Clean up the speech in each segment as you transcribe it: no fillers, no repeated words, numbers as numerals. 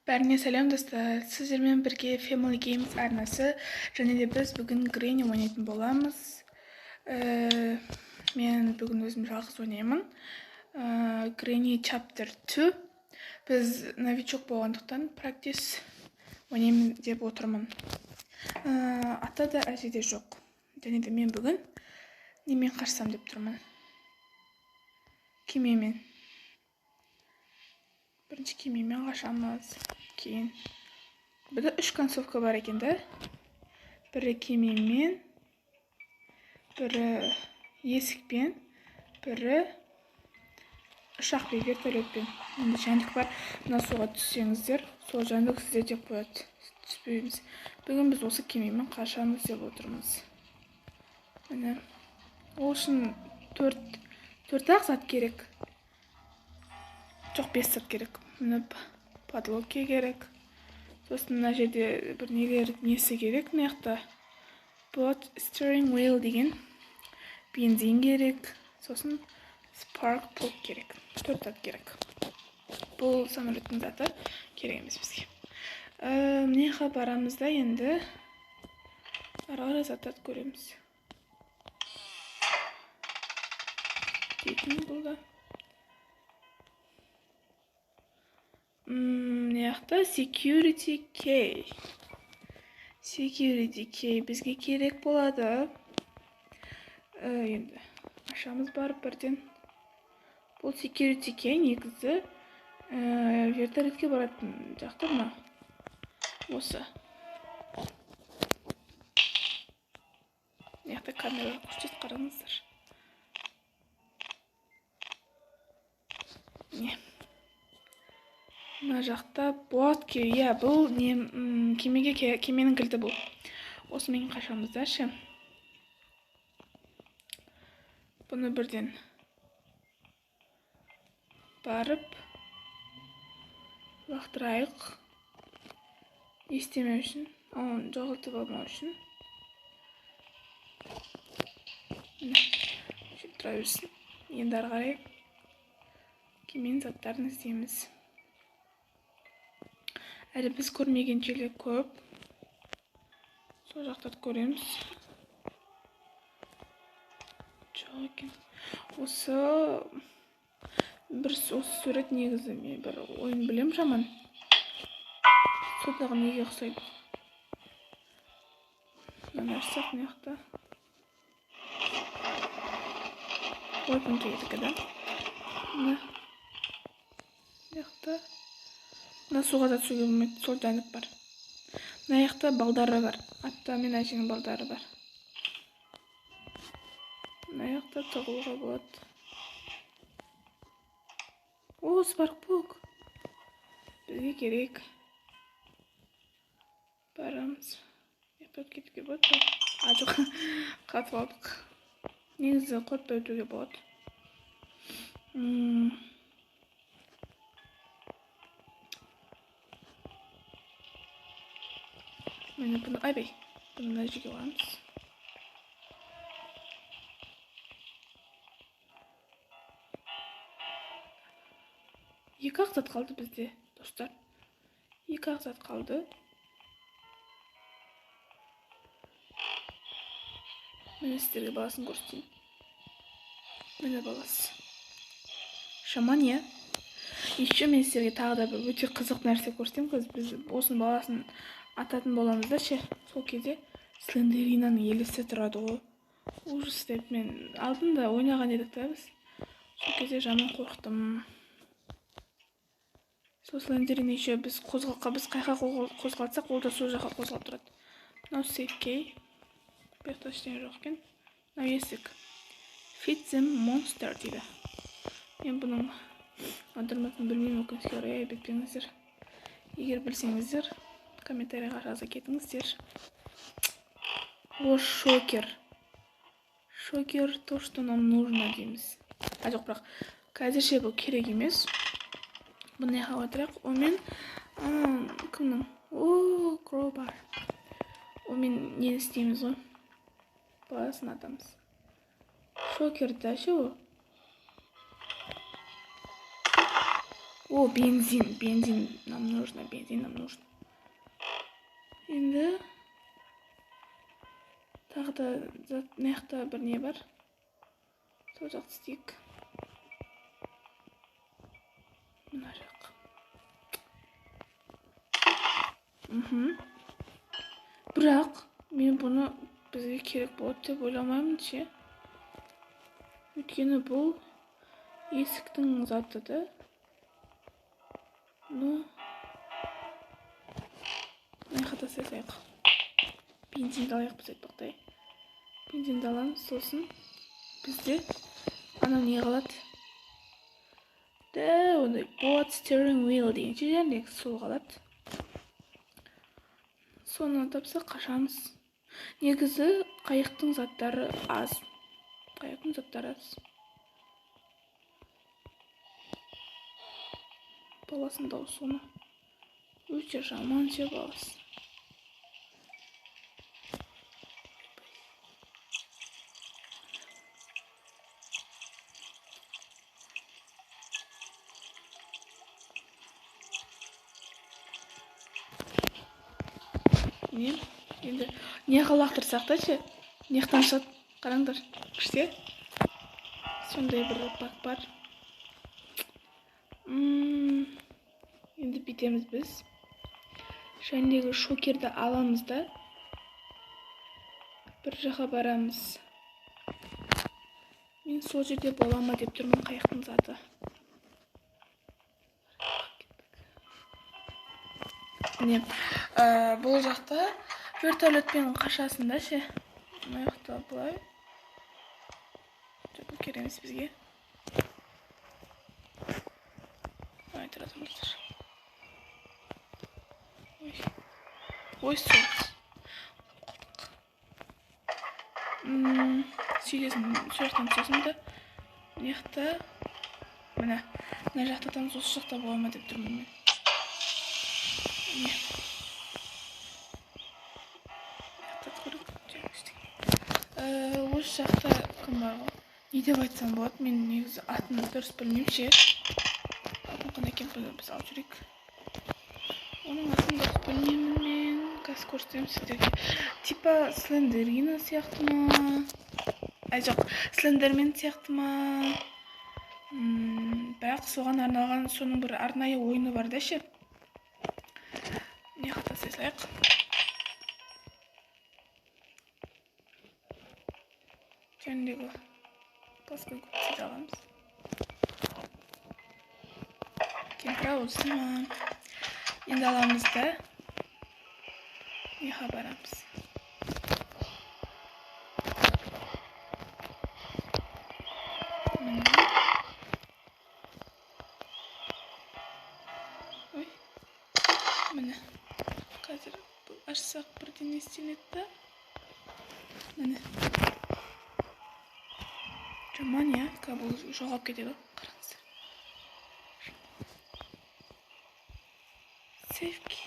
Бәріңе сәлем достар, сіздермен бірге Family Games арнасы, және де біз бүгін Granny ойнайтын боламыз. Мен бүгін өзім жалғыз ойнаймын. Granny Chapter 2. Біз новичок болғандықтан практис ойнаймын деп отырмын. Ата да әже де жоқ. Және де мен бүгін немен қашсам деп тұрмын. Кемемен. Бірінші кемемен қашамыз. Кейін бізде 3 концовка бар екен да. Бірі кемемен, бірі есікпен, бірі ұшақпен, вертолетпен. Енді жәндік бар. Мына суға түссеңіздер, сол жәндік сізде деп қояды. Түспейміз. Бүгін біз осы кемемен қашамыз деп отырмыз. Міне. Ол үшін 4 сат керек. Жоқ, 5 сат керек. Міне подлодка керек. Сосын мына жерде бір несі керек. Мына жақта boat steering wheel деген бензин керек. Сосын spark plug керек. 4 зат керек. Бұл самолеттің заты керек емес бізге. Міне барамыз да енді ары заттарды көреміз. Дейтін бұл да. Мына security key. Security key бізге керек болады. Енді ашамыз барып бірден. Бұл security key негізі вертолетке баратын жақта ма? Осы. Мына камера көрсетіп қараңыздар. Не? Мына жақта бот кей, бұл кеменің кілті бұл. Осымен қашамыз да ше. Бұны бірден барып лақтырайық. Естемеу үшін, оны жоғалтып алмау үшін. Сөйтіп тұра берсін. Енді ары қарай кеменің заттарын іздейміз. Әлі біз көрмеген жерлер көп. Сол жақтарды көреміз. Жоқ екен. Осы сурет негізі мен бір ойын білем жаман. Содағы неге ұқсайды? Мына нәрсақ мына жақта. Ойпын кейдікі да. Мына жақта. Мына суға да түсуге болмайды, сол жәндік бар. Мына жақта балдары бар. Атта мен әженің балдары бар. Мына жақта тығылуға болады. О, спаркплуг. Бізге керек. Барамыз. Епіп кетуге болады. Жоқ, қатып алдық. Негізі қорытпай өтуге болады. Мені бұны, айбай, бұны мына жерге қоямыз. Екі зат қалды бізде, достар. Екі зат қалды. Мен сіздерге баласын көрсетейін. Міне баласы. Шаман, е. Еще мен сіздерге тағы да бір өте қызық нәрсе көрсетейін. Біз осының баласын ататын боламыз да ше. Сол кезде Слендеринаның елесі тұрады ғой. Ужас деп мен алдында ойнаған едік та біз. Сол кезде жаман қорықтым. Сол Слендерина еще біз қайқа қозғалтсақ, ол да сол жаққа қозғалып тұрады. Мынау сейф кей. Бұяқта ештеңе жоқ екен. Мынау есік. Feed them monster дейді. Мен бұның аудармасын білмеймін, өкінішке орай бетпеңіздер. Егер білсеңіздер, комментарийға жаза кетіңіздер. О, шокер. Шокер, то, что нам нужно дейміз. Жоқ, бірақ қазірше бұл керек емес. Бұны яға отырақ. Омен кімнің? О, кроубар. Омен не істейміз ғой? Баласын атамыз. Шокер да ше о. О, бензин. Бензин нам нужно. Енді тағы да мына жақта бір не бар. Сол жақты істейік. Мына жақ. Бірақ мен бұны бізге керек болады деп ойламаймын ше. Өйткені бұл есіктің заты да. Ну, мына жақта жасайық. Бензинді алайық біз айтпақтай. Бензинді аламыз, сосын бізде анау не қалады? Да, ондай boat steering wheel деген жердегі сол қалады. Соны тапсақ қашамыз. Негізі қайықтың заттары аз. Баласын дауысы соны. Өте жаман ше баласы. Енді неға лақтырсақ та ше, неқтан шығады, қараңдар, күште. Сондай бір бак бар. Енді бүйтеміз біз. Жәндегі шокерді аламыз да. Бір жаққа барамыз. Мен сол жерде болама деп тұрмын, қайықтың заты. Міне, бұл жақта вертолетпен қашасында ше. Мына жақта бұлай. Жоқ, кереміз бізге. Ай, тұратымыздар. Ой, соғыз. Сөйлесін, сөйлестен түсесім де. Мына жақта, мына жақта тамыз осы жақта болама деп тұрмын мен. Осы жақта кім бар ғой? Не деп айтсам болады? Мен негізі атын дұрыс білмеймін ше. Атын қандай екен біз алып жүрейік. Оның атын дұрыс білмеймін мен. Қазір көрсетемін сіздерге. Типа Слендерина сияқты ма? Жоқ, Слендермен сияқты ма? Бірақ соған арналған соның бір арнайы ойыны бар да ше. Не қата сезлайық. Жәндегі басқа көптейді аламыз. Кемпіра олсын ма? Енді аламыз да. Неға барамыз. Ой. Міне. Қазір ашсақ бірден естенеді да. Міне. Жаман, я, бұл жоғап кетеді, қараңыздар. Севки.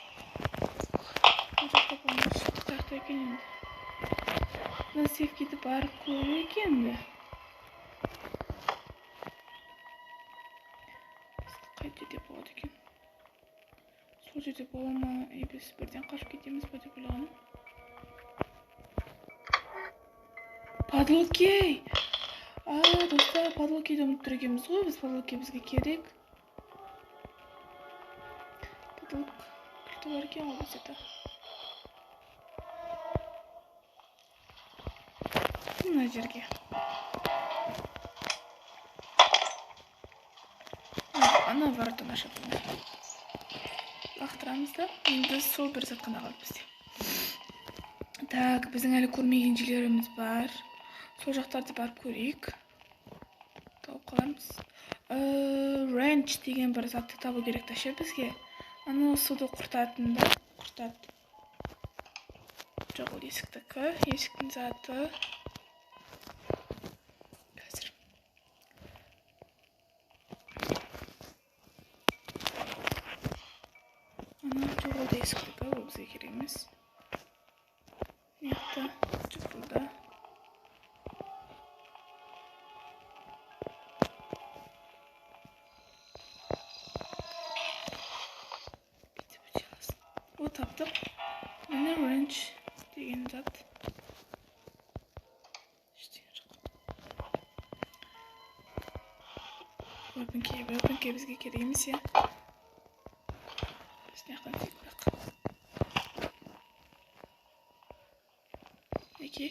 Бұл жақта болмас, қаяқта екен енді. Мына севкиді барып көру екен бе? Қай жерде болады екен? Сол жерде бола ма? Біз бірден қашып кетеміз ба деп ойлағаным. Падлокей! Достар, падлокейді ұмыттыр екенбіз ғой, біз падлокей бізге керек. Падлок кілті бар екен ғой бізде. Мына жерге. Ана вардан ашып. Лақтырамыз да, енді сол бір зат қана қалды бізде. Так, біздің әлі көрмеген жерлеріміз бар. Сол жақтарды барып көрейік. Тауып қалармыз. Ranch деген бір затты табу керек та ше бізге. Аны суды құртатын да. Құртады. Жоқ, ол есіктікі. Есіктің заты. Қазір. Ана жоқ, ол да есіктікі. Ол бізге керек емес. Неқта. Жоқ, бұлда. О, таптық. Міне wrench деген зат. Ештеңе жоқ. Open key бізге керек емес, иә. Біз неяқтан тек. Неке,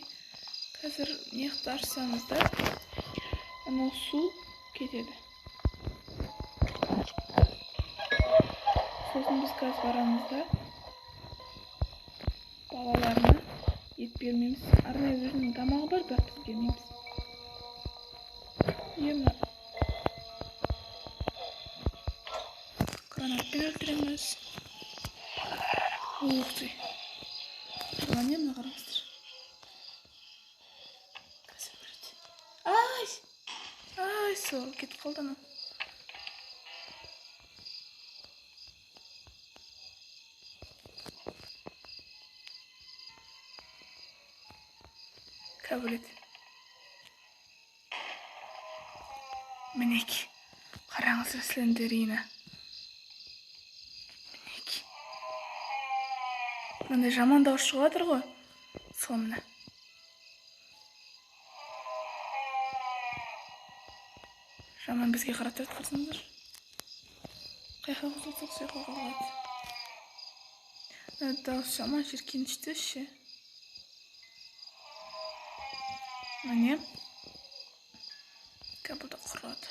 қазір неяқты ашсаңыз да, анау су кетеді. Сосын біз газ барамыз да, балаларына ет бермейміз. Арнайы өзінің тамағы бар, бірақ біз бермейміз. Емі гранатпен өлтіреміз. Ух ты. Бұған не мына қараңыздар. Қазір көреді. Ай, сол кетіп қалды анау. Кәбілет. Мінеки. Қараңыздар слендерина. Мінеки. Мындай жаман дауыс шығып жатыр ғой. Сол мына. Жаман бізге қарап тұрады, қарсаңыздар. Қайқа қосылсақ сөйқа қалады. Дауыс жаман жиіркенішті ше. Міне. Кәбілді құрады.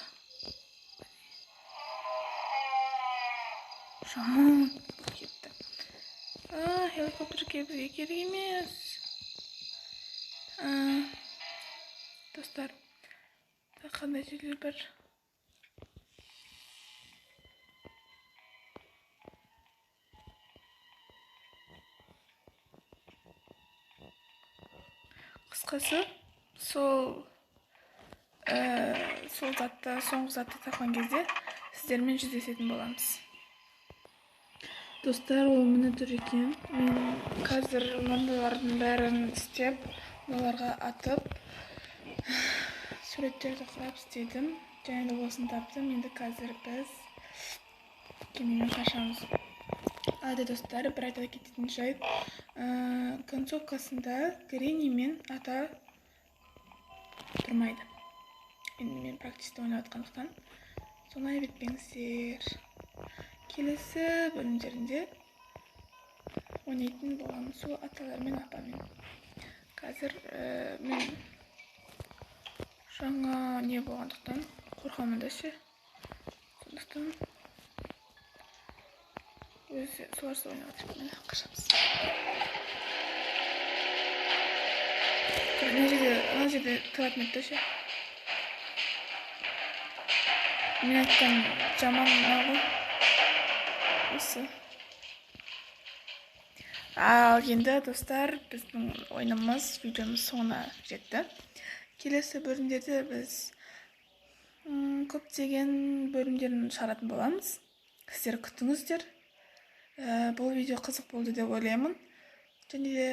Жаман кетті. Хеликоптерге бізге керек емес. Достар, қандай жерлер бар? Қысқасы, сол соңғы затты тапқан кезде сіздермен жүздесетін боламыз. Достар, ол міне тұр екен. Мен қазір мыналардың бәрін істеп, оларға атып, суреттерді құрап істедім. Және де осын таптым. Енді қазір біз кемемен қашамыз. Ады достар, бір айта кететін жайт. Концовкасында Гренни мен ата тұрмайды. Енді мен практикте ойнап атқандықтан соны айып етпеңіздер. Келесі бөлімдерінде ойнайтын боламыз сол аталар мен апамен. Қазір мен жаңа не болғандықтан қорқамын да ше. Сондықтан өзі соларсыз ойнап отырып мен қашамыз. Ана жерде тұратын еді ше. Мен айтқан жаман ғой. Осы. Ал енді достар, біздің ойнымыз, видеомыз соңына жетті. Келесі бөлімдерде біз көптеген бөлімдерін шығаратын боламыз. Сіздер күтіңіздер. Бұл видео қызық болды деп ойлаймын. Және де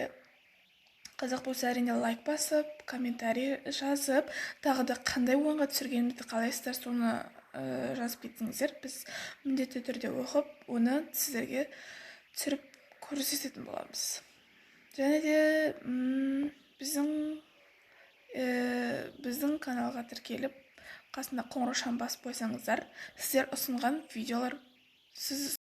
қызық болса әрине лайк басып, комментарий жазып, тағы да қандай ойынға түсіргенімізді қалайсыздар, соны жазып кетсеңіздер, біз міндетті түрде оқып, оны сіздерге түсіріп көрсететін боламыз. Және де біздің каналға тіркеліп, қасында қоңырау басып қойсаңыздар, сіздер ұсынған видеолар, сіз